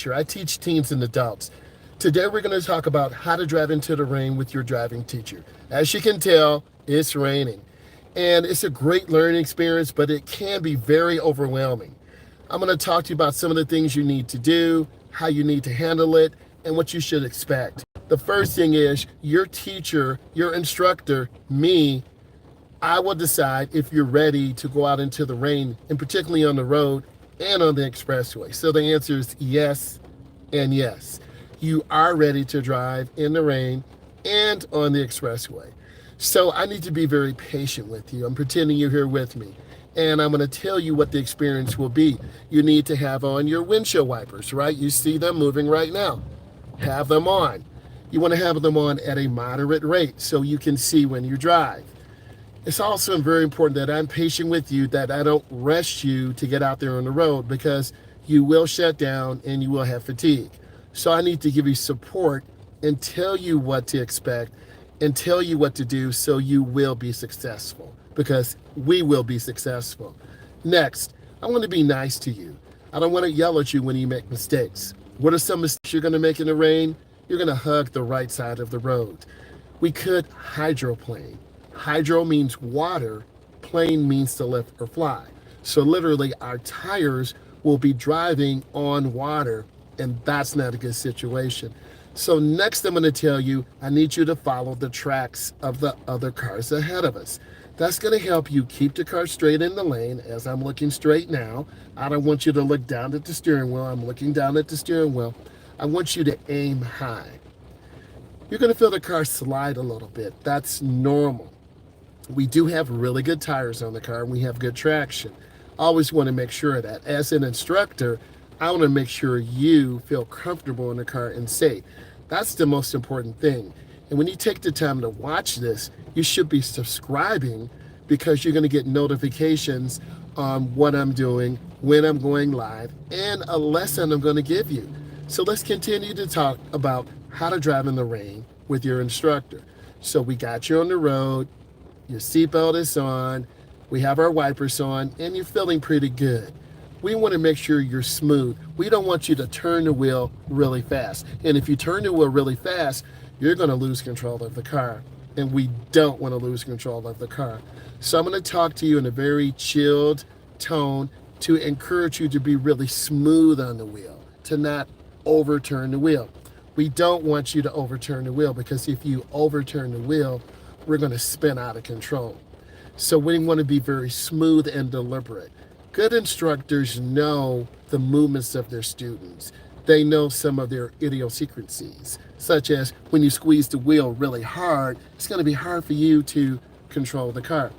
teacher. I teach teens and adults. Today we're going to talk about how to drive into the rain with your driving teacher. As you can tell, it's raining. And it's a great learning experience, but it can be very overwhelming. I'm going to talk to you about some of the things you need to do, how you need to handle it, and what you should expect. The first thing is your teacher, your instructor, me, I will decide if you're ready to go out into the rain, and particularly on the road and on the expressway. So the answer is yes and yes. You are ready to drive in the rain and on the expressway. So I need to be very patient with you. I'm pretending you're here with me. And I'm going to tell you what the experience will be. You need to have on your windshield wipers, right? You see them moving right now. Have them on. You want to have them on at a moderate rate so you can see when you drive. It's also very important that I'm patient with you, that I don't rush you to get out there on the road, because you will shut down and you will have fatigue. So I need to give you support and tell you what to expect and tell you what to do so you will be successful, because we will be successful. Next, I want to be nice to you. I don't want to yell at you when you make mistakes. What are some mistakes you're going to make in the rain? You're going to hug the right side of the road. We could hydroplane. Hydro means water, plane means to lift or fly. So literally our tires will be driving on water, and that's not a good situation. So next I'm going to tell you, I need you to follow the tracks of the other cars ahead of us. That's going to help you keep the car straight in the lane, as I'm looking straight now. I don't want you to look down at the steering wheel. I'm looking down at the steering wheel. I want you to aim high. You're going to feel the car slide a little bit. That's normal. We do have really good tires on the car, and we have good traction. I always want to make sure of that. As an instructor, I want to make sure you feel comfortable in the car and safe. That's the most important thing. And when you take the time to watch this, you should be subscribing, because you're going to get notifications on what I'm doing, when I'm going live, and a lesson I'm going to give you. So let's continue to talk about how to drive in the rain with your instructor. So we got you on the road, your seatbelt is on, we have our wipers on, and you're feeling pretty good. We want to make sure you're smooth. We don't want you to turn the wheel really fast. And if you turn the wheel really fast, you're going to lose control of the car. And we don't want to lose control of the car. So I'm going to talk to you in a very chilled tone to encourage you to be really smooth on the wheel, to not overturn the wheel. We don't want you to overturn the wheel, because if you overturn the wheel, we're going to spin out of control. So we want to be very smooth and deliberate. Good instructors know the movements of their students. They know some of their idiosyncrasies, such as when you squeeze the wheel really hard, it's going to be hard for you to control the car.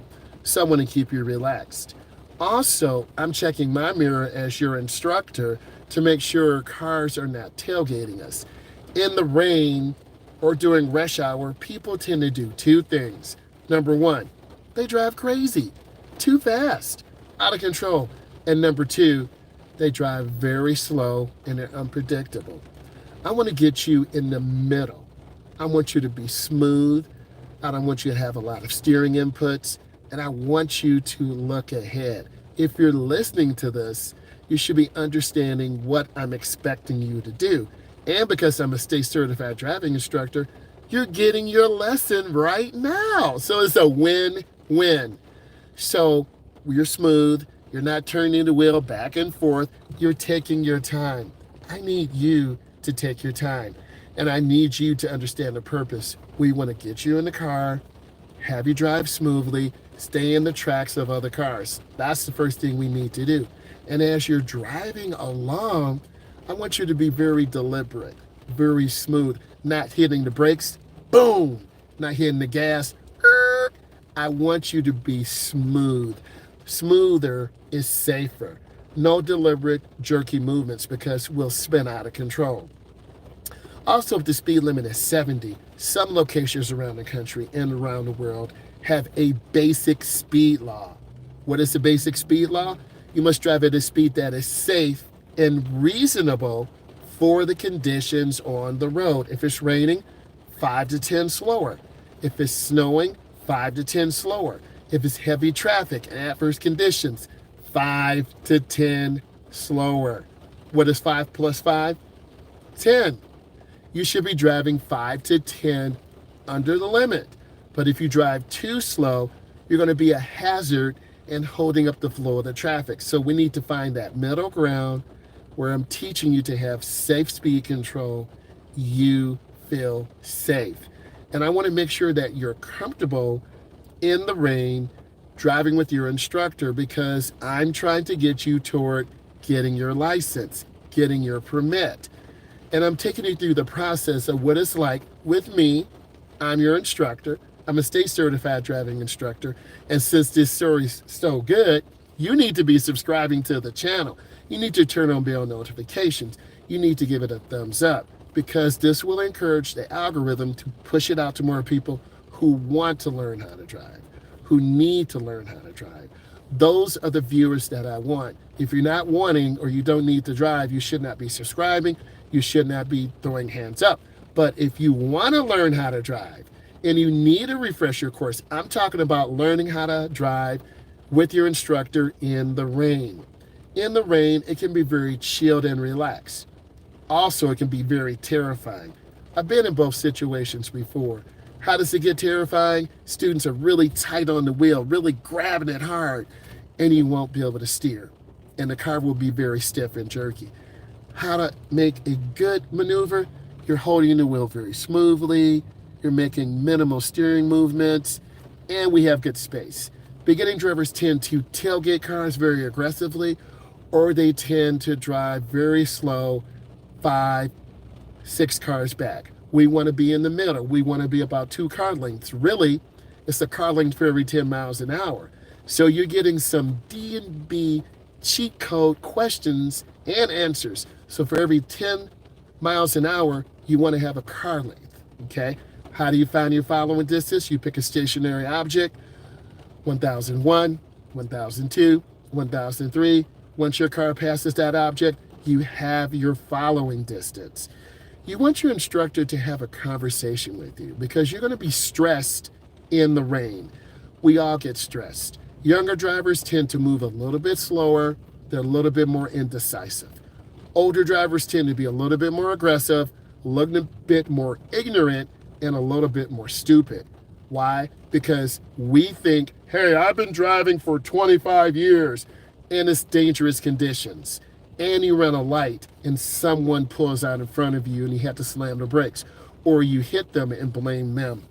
So I want to keep you relaxed. Also, I'm checking my mirror as your instructor to make sure cars are not tailgating us. In the rain or during rush hour, people tend to do two things. Number one, they drive crazy, too fast, out of control. And number two, they drive very slow and they're unpredictable. I want to get you in the middle. I want you to be smooth. I don't want you to have a lot of steering inputs. And I want you to look ahead. If you're listening to this, you should be understanding what I'm expecting you to do. And because I'm a state certified driving instructor, you're getting your lesson right now. So it's a win-win. So you're smooth. You're not turning the wheel back and forth. You're taking your time. I need you to take your time. And I need you to understand the purpose. We want to get you in the car, have you drive smoothly, stay in the tracks of other cars. That's the first thing we need to do. And as you're driving along, I want you to be very deliberate, very smooth, not hitting the brakes, boom, not hitting the gas. I want you to be smooth. Smoother is safer. No deliberate, jerky movements, because we'll spin out of control. Also, if the speed limit is 70, some locations around the country and around the world have a basic speed law. What is the basic speed law? You must drive at a speed that is safe and reasonable for the conditions on the road. If it's raining, 5 to 10 slower. If it's snowing, 5 to 10 slower. If it's heavy traffic and adverse conditions, 5 to 10 slower. What is 5 plus 5? 10. You should be driving 5 to 10 under the limit. But if you drive too slow, you're going to be a hazard and holding up the flow of the traffic. So we need to find that middle ground where I'm teaching you to have safe speed control. You feel safe. And I want to make sure that you're comfortable in the rain driving with your instructor, because I'm trying to get you toward getting your license, getting your permit. And I'm taking you through the process of what it's like with me. I'm your instructor. I'm a state certified driving instructor. And since this story's so good, you need to be subscribing to the channel. You need to turn on bell notifications. You need to give it a thumbs up, because this will encourage the algorithm to push it out to more people who want to learn how to drive, who need to learn how to drive. Those are the viewers that I want. If you're not wanting or you don't need to drive, you should not be subscribing. You should not be throwing hands up. But if you want to learn how to drive and you need a refresher course, I'm talking about learning how to drive with your instructor in the rain. In the rain, it can be very chilled and relaxed. Also, it can be very terrifying. I've been in both situations before. How does it get terrifying? Students are really tight on the wheel, really grabbing it hard, and you won't be able to steer. And the car will be very stiff and jerky. How to make a good maneuver? You're holding the wheel very smoothly, you're making minimal steering movements, and we have good space. Beginning drivers tend to tailgate cars very aggressively, or they tend to drive very slow, 5, 6 cars back. We want to be in the middle. We want to be about 2 car lengths. Really, it's a car length for every 10 miles an hour. So you're getting some D&B cheat code questions and answers. So for every 10 miles an hour, you want to have a car length, okay? How do you find your following distance? You pick a stationary object, 1001, 1002, 1003. Once your car passes that object, you have your following distance. You want your instructor to have a conversation with you, because you're going to be stressed in the rain. We all get stressed. Younger drivers tend to move a little bit slower. They're a little bit more indecisive. Older drivers tend to be a little bit more aggressive, a little bit more ignorant, and a little bit more stupid. Why? Because we think, hey, I've been driving for 25 years and it's dangerous conditions. And you run a light and someone pulls out in front of you and you have to slam the brakes, or you hit them and blame them.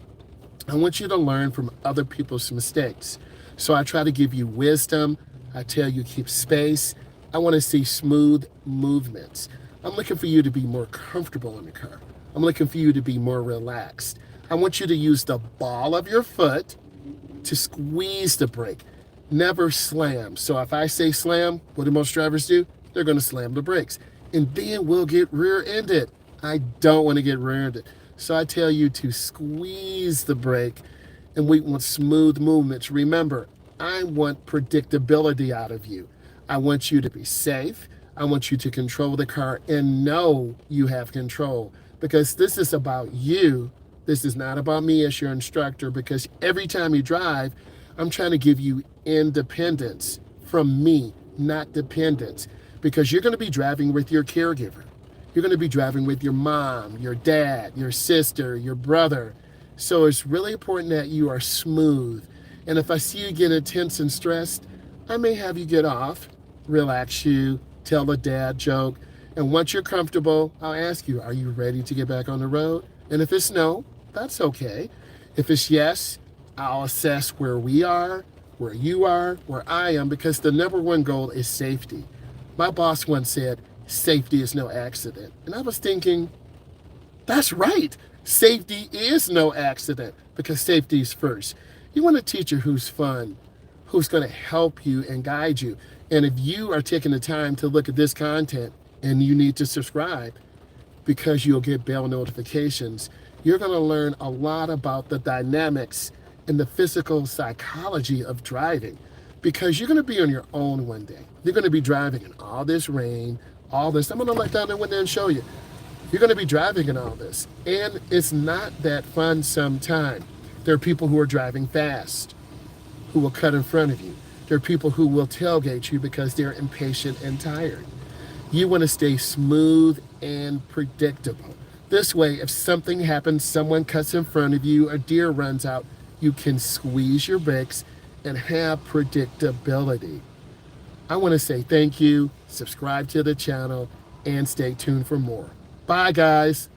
I want you to learn from other people's mistakes. So I try to give you wisdom. I tell you keep space. I want to see smooth movements. I'm looking for you to be more comfortable in the car. I'm looking for you to be more relaxed. I want you to use the ball of your foot to squeeze the brake. Never slam. So if I say slam, what do most drivers do? They're going to slam the brakes. And then we'll get rear-ended. I don't want to get rear-ended. So I tell you to squeeze the brake, and we want smooth movements. Remember, I want predictability out of you. I want you to be safe. I want you to control the car and know you have control, because this is about you. This is not about me as your instructor, because every time you drive, I'm trying to give you independence from me, not dependence, because you're going to be driving with your caregiver. You're going to be driving with your mom, your dad, your sister, your brother. So it's really important that you are smooth. And if I see you getting tense and stressed, I may have you get off, relax you, tell a dad joke. And once you're comfortable, I'll ask you, are you ready to get back on the road? And if it's no, that's okay. If it's yes, I'll assess where we are, where you are, where I am, because the number one goal is safety. My boss once said, safety is no accident. And I was thinking, that's right. Safety is no accident, because safety is first. You want a teacher who's fun, who's going to help you and guide you. And if you are taking the time to look at this content, and you need to subscribe because you'll get bell notifications, you're going to learn a lot about the dynamics and the physical psychology of driving, because you're going to be on your own one day. You're going to be driving in all this rain, all this. I'm going to look down the window and show you. You're going to be driving in all this, and it's not that fun sometimes. There are people who are driving fast, who will cut in front of you. There are people who will tailgate you because they're impatient and tired. You want to stay smooth and predictable. This way, if something happens, someone cuts in front of you, a deer runs out, you can squeeze your brakes and have predictability. I want to say thank you, subscribe to the channel, and stay tuned for more. Bye, guys.